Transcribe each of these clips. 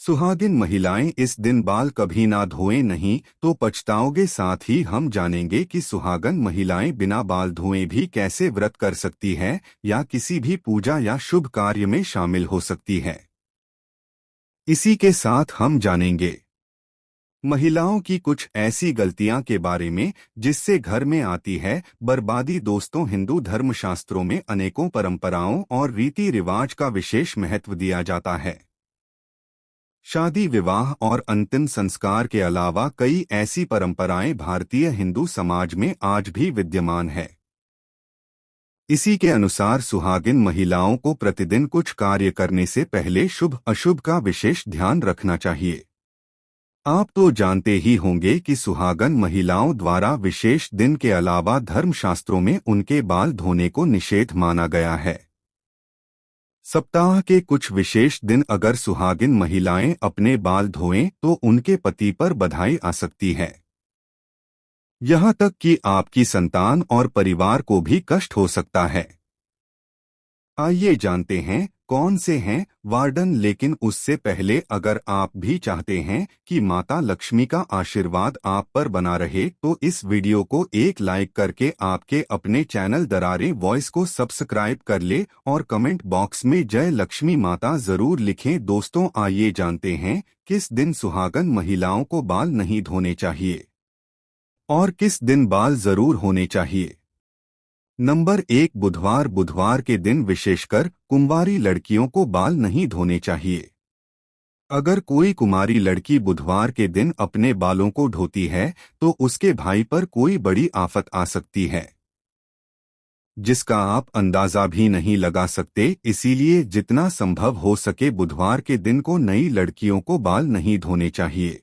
सुहागिन महिलाएं इस दिन बाल कभी ना धोएं, नहीं तो पछताओगे। साथ ही हम जानेंगे कि सुहागन महिलाएं बिना बाल धोए भी कैसे व्रत कर सकती है या किसी भी पूजा या शुभ कार्य में शामिल हो सकती है। इसी के साथ हम जानेंगे महिलाओं की कुछ ऐसी गलतियां के बारे में जिससे घर में आती है बर्बादी। दोस्तों, हिंदू धर्मशास्त्रों में अनेकों परंपराओं और रीति रिवाज का विशेष महत्व दिया जाता है। शादी, विवाह और अंतिम संस्कार के अलावा कई ऐसी परंपराएं भारतीय हिंदू समाज में आज भी विद्यमान है। इसी के अनुसार सुहागिन महिलाओं को प्रतिदिन कुछ कार्य करने से पहले शुभ अशुभ का विशेष ध्यान रखना चाहिए। आप तो जानते ही होंगे कि सुहागन महिलाओं द्वारा विशेष दिन के अलावा धर्मशास्त्रों में उनके बाल धोने को निषेध माना गया है। सप्ताह के कुछ विशेष दिन अगर सुहागिन महिलाएं अपने बाल धोएं तो उनके पति पर बधाई आ सकती है। यहाँ तक कि आपकी संतान और परिवार को भी कष्ट हो सकता है। आइए जानते हैं कौन से हैं वार्डन। लेकिन उससे पहले अगर आप भी चाहते हैं कि माता लक्ष्मी का आशीर्वाद आप पर बना रहे तो इस वीडियो को एक लाइक करके आपके अपने चैनल दरारे वॉइस को सब्सक्राइब कर ले और कमेंट बॉक्स में जय लक्ष्मी माता जरूर लिखें। दोस्तों, आइए जानते हैं किस दिन सुहागन महिलाओं को बाल नहीं धोने चाहिए और किस दिन बाल जरूर होने चाहिए। नंबर 1, बुधवार। बुधवार के दिन विशेषकर कुंवारी लड़कियों को बाल नहीं धोने चाहिए। अगर कोई कुमारी लड़की बुधवार के दिन अपने बालों को धोती है तो उसके भाई पर कोई बड़ी आफत आ सकती है जिसका आप अंदाजा भी नहीं लगा सकते। इसीलिए जितना संभव हो सके बुधवार के दिन को नई लड़कियों को बाल नहीं धोने चाहिए।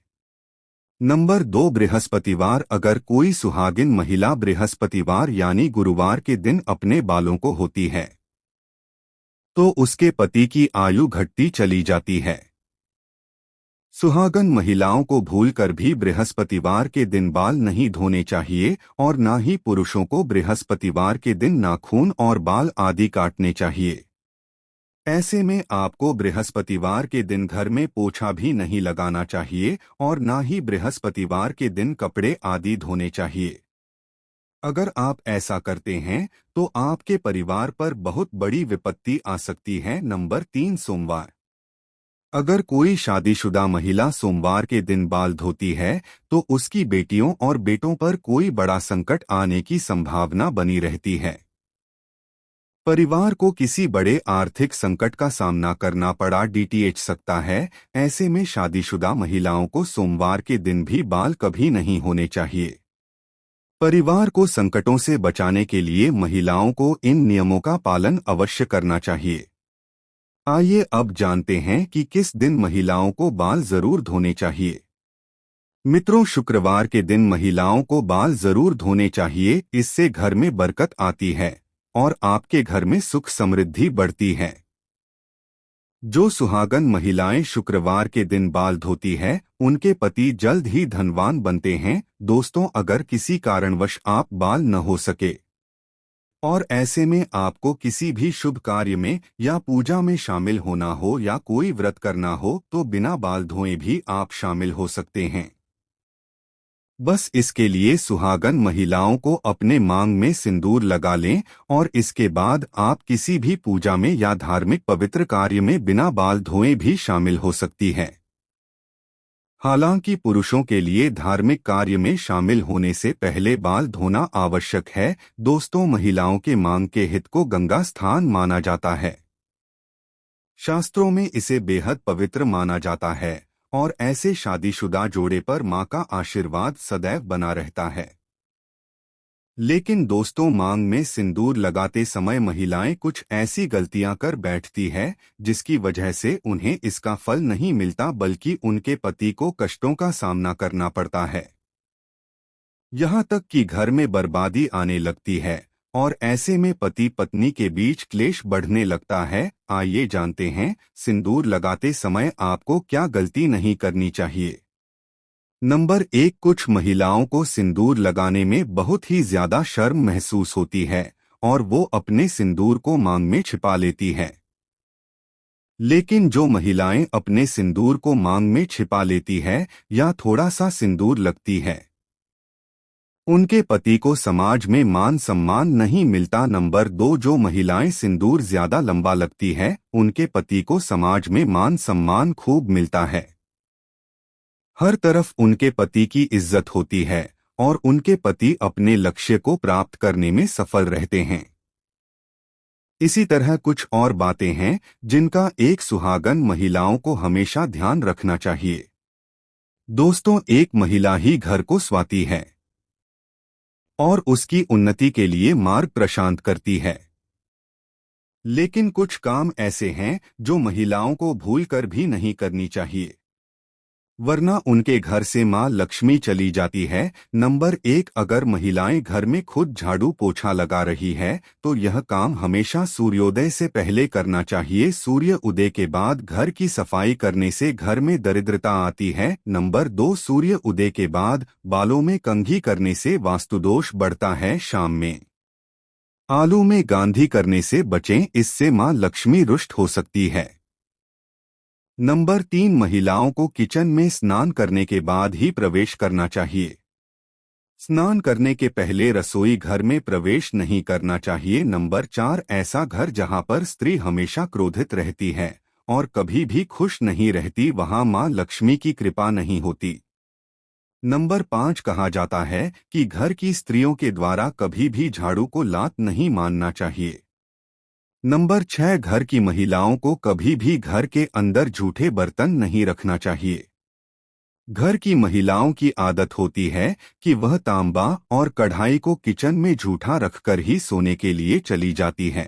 नंबर 2, बृहस्पतिवार। अगर कोई सुहागिन महिला बृहस्पतिवार यानी गुरुवार के दिन अपने बालों को होती है तो उसके पति की आयु घटती चली जाती है। सुहागन महिलाओं को भूलकर भी बृहस्पतिवार के दिन बाल नहीं धोने चाहिए और ना ही पुरुषों को बृहस्पतिवार के दिन नाखून और बाल आदि काटने चाहिए। ऐसे में आपको बृहस्पतिवार के दिन घर में पोछा भी नहीं लगाना चाहिए और ना ही बृहस्पतिवार के दिन कपड़े आदि धोने चाहिए। अगर आप ऐसा करते हैं तो आपके परिवार पर बहुत बड़ी विपत्ति आ सकती है। नंबर 3, सोमवार। अगर कोई शादीशुदा महिला सोमवार के दिन बाल धोती है तो उसकी बेटियों और बेटों पर कोई बड़ा संकट आने की संभावना बनी रहती है। परिवार को किसी बड़े आर्थिक संकट का सामना करना पड़ा डीटीएच सकता है। ऐसे में शादीशुदा महिलाओं को सोमवार के दिन भी बाल कभी नहीं होने चाहिए। परिवार को संकटों से बचाने के लिए महिलाओं को इन नियमों का पालन अवश्य करना चाहिए। आइए अब जानते हैं कि किस दिन महिलाओं को बाल जरूर धोने चाहिए। मित्रों, शुक्रवार के दिन महिलाओं को बाल जरूर धोने चाहिए। इससे घर में बरकत आती है और आपके घर में सुख समृद्धि बढ़ती है। जो सुहागन महिलाएं शुक्रवार के दिन बाल धोती है उनके पति जल्द ही धनवान बनते हैं। दोस्तों, अगर किसी कारणवश आप बाल न हो सके और ऐसे में आपको किसी भी शुभ कार्य में या पूजा में शामिल होना हो या कोई व्रत करना हो तो बिना बाल धोए भी आप शामिल हो सकते हैं। बस इसके लिए सुहागन महिलाओं को अपने मांग में सिंदूर लगा लें और इसके बाद आप किसी भी पूजा में या धार्मिक पवित्र कार्य में बिना बाल धोए भी शामिल हो सकती है। हालांकि पुरुषों के लिए धार्मिक कार्य में शामिल होने से पहले बाल धोना आवश्यक है। दोस्तों, महिलाओं के मांग के हित को गंगा स्थान माना जाता है। शास्त्रों में इसे बेहद पवित्र माना जाता है और ऐसे शादीशुदा जोड़े पर मां का आशीर्वाद सदैव बना रहता है। लेकिन दोस्तों, मांग में सिंदूर लगाते समय महिलाएं कुछ ऐसी गलतियां कर बैठती है जिसकी वजह से उन्हें इसका फल नहीं मिलता बल्कि उनके पति को कष्टों का सामना करना पड़ता है। यहाँ तक कि घर में बर्बादी आने लगती है और ऐसे में पति पत्नी के बीच क्लेश बढ़ने लगता है। आइए जानते हैं सिंदूर लगाते समय आपको क्या गलती नहीं करनी चाहिए। नंबर 1, कुछ महिलाओं को सिंदूर लगाने में बहुत ही ज्यादा शर्म महसूस होती है और वो अपने सिंदूर को मांग में छिपा लेती है। लेकिन जो महिलाएं अपने सिंदूर को मांग में छिपा लेती है या थोड़ा सा सिंदूर लगती है, उनके पति को समाज में मान सम्मान नहीं मिलता। नंबर 2, जो महिलाएं सिंदूर ज्यादा लंबा लगती है, उनके पति को समाज में मान सम्मान खूब मिलता है। हर तरफ उनके पति की इज्जत होती है और उनके पति अपने लक्ष्य को प्राप्त करने में सफल रहते हैं। इसी तरह कुछ और बातें हैं जिनका एक सुहागन महिलाओं को हमेशा ध्यान रखना चाहिए। दोस्तों, एक महिला ही घर को स्वाती है और उसकी उन्नति के लिए मार्ग प्रशांत करती है। लेकिन कुछ काम ऐसे हैं जो महिलाओं को भूलकर भी नहीं करनी चाहिए, वरना उनके घर से मां लक्ष्मी चली जाती है। नंबर 1, अगर महिलाएं घर में खुद झाड़ू पोछा लगा रही है तो यह काम हमेशा सूर्योदय से पहले करना चाहिए। सूर्य उदय के बाद घर की सफाई करने से घर में दरिद्रता आती है। नंबर 2, सूर्य उदय के बाद बालों में कंघी करने से वास्तुदोष बढ़ता है। शाम में आलू में गांधी करने से बचें, इससे मां लक्ष्मी रुष्ट हो सकती है। नंबर 3, महिलाओं को किचन में स्नान करने के बाद ही प्रवेश करना चाहिए। स्नान करने के पहले रसोई घर में प्रवेश नहीं करना चाहिए। नंबर 4, ऐसा घर जहां पर स्त्री हमेशा क्रोधित रहती है और कभी भी खुश नहीं रहती, वहां मां लक्ष्मी की कृपा नहीं होती। नंबर 5, कहा जाता है कि घर की स्त्रियों के द्वारा कभी भी झाड़ू को लात नहीं मानना चाहिए। नंबर 6, घर की महिलाओं को कभी भी घर के अंदर जूठे बर्तन नहीं रखना चाहिए। घर की महिलाओं की आदत होती है कि वह तांबा और कढ़ाई को किचन में जूठा रखकर ही सोने के लिए चली जाती है।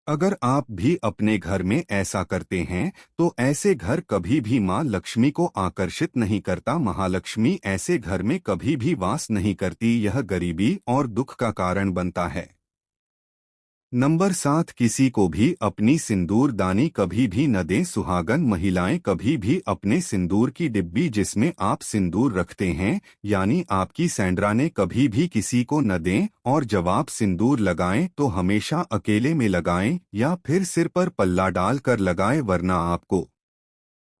अगर आप भी अपने घर में ऐसा करते हैं तो ऐसे घर कभी भी मां लक्ष्मी को आकर्षित नहीं करता। महालक्ष्मी ऐसे घर में कभी भी वास नहीं करती, यह गरीबी और दुख का कारण बनता है। नंबर 7, किसी को भी अपनी सिंदूर दानी कभी भी न दें। सुहागन महिलाएं कभी भी अपने सिंदूर की डिब्बी जिसमें आप सिंदूर रखते हैं यानी आपकी सैंडराने कभी भी किसी को न दें, और जब आप सिंदूर लगाएं तो हमेशा अकेले में लगाएं या फिर सिर पर पल्ला डालकर लगाएं, वरना आपको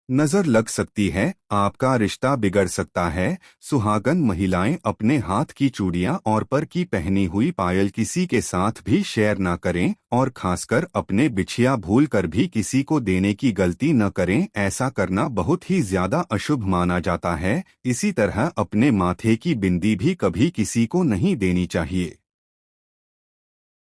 नजर लग सकती है, आपका रिश्ता बिगड़ सकता है। सुहागन महिलाएं अपने हाथ की चूड़ियां और पर की पहनी हुई पायल किसी के साथ भी शेयर ना करें और खासकर अपने बिछिया भूल कर भी किसी को देने की गलती न करें, ऐसा करना बहुत ही ज्यादा अशुभ माना जाता है। इसी तरह अपने माथे की बिंदी भी कभी किसी को नहीं देनी चाहिए।